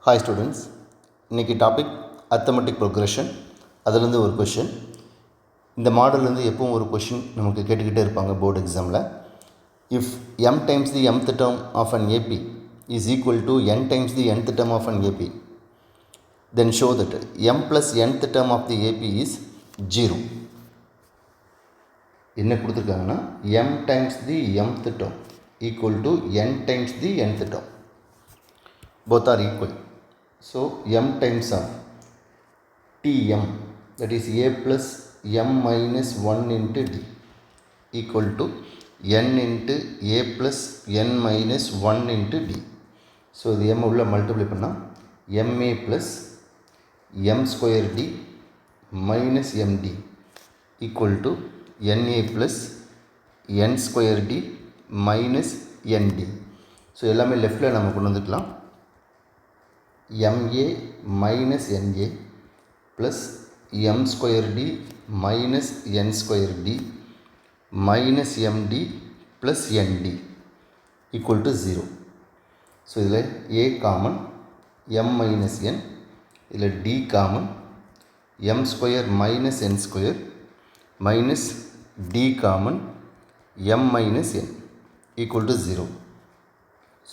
Hi students, இன்றைக்கி topic arithmetic progression. அதுலேருந்து ஒரு கொஷின். இந்த மாடல்லேருந்து எப்பவும் ஒரு கொஷின் நமக்கு கேட்டுக்கிட்டே இருப்பாங்க போர்டு எக்ஸாமில். If m times the mth term of an AP is equal to n times the nth term of an AP, then show that m plus nth term of the AP is 0. என்ன கொடுத்துருக்காங்கன்னா m times the mth term equal to n times the nth term. Both are equal. So m times of Tm, that is a plus m minus 1 into d, equal to n into a plus n minus 1 into d. So இது m உள்ள multiply பண்ணால் ma plus m square d minus md equal to na plus n square d minus nd. So எல்லாமே லெஃப்டில் நம்ம கொண்டு வந்துக்கலாம். ma minus na plus m square d minus n square d minus md plus nd equal to 0. So இதில் a common, m minus n, இதில் d common, m square minus n square minus d common, m minus n equal to 0.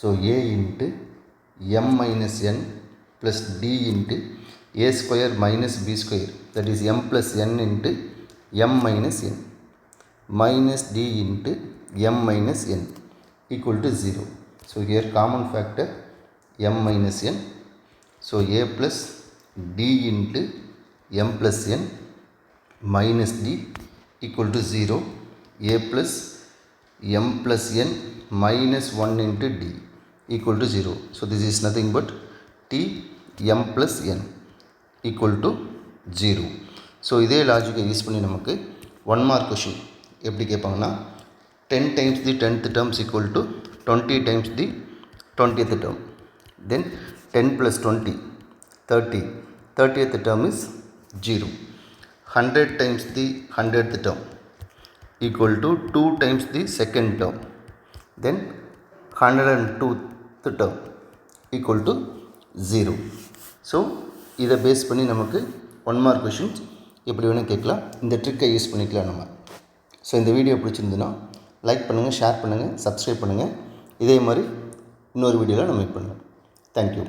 So a into m minus n plus d into a square minus b square, that is m plus n into m minus n minus d into m minus n equal to 0. So here common factor m minus n. So a plus d into m plus n minus d equal to 0. a plus m plus n minus 1 into d equal to 0. So this is nothing but t m plus n equal to 0. So இதே லாஜிக்கை use பண்ணி நமக்கு 1 mark question எப்படி கேட்பாங்கன்னா 10 times the 10th term is equal to 20 times the 20th term. Then 10 plus 20, 30. 30th term is 0. 100 times the 100th term equal to 2 times the second term. Then 102th term equal to 0. So இதை base பண்ணி நமக்கு 1 mark questions எப்படி வேணும் கேட்கலாம். இந்த ட்ரிக்கை use பண்ணிக்கலாம் நம்ம. So இந்த வீடியோ பிடிச்சிருந்துன்னா லைக் பண்ணுங்கள், ஷேர் பண்ணுங்கள், சப்ஸ்கிரைப் பண்ணுங்கள். இதே மாதிரி இன்னொரு வீடியோவில் நம்ம மீட் பண்ணுவோம். தேங்க்யூ.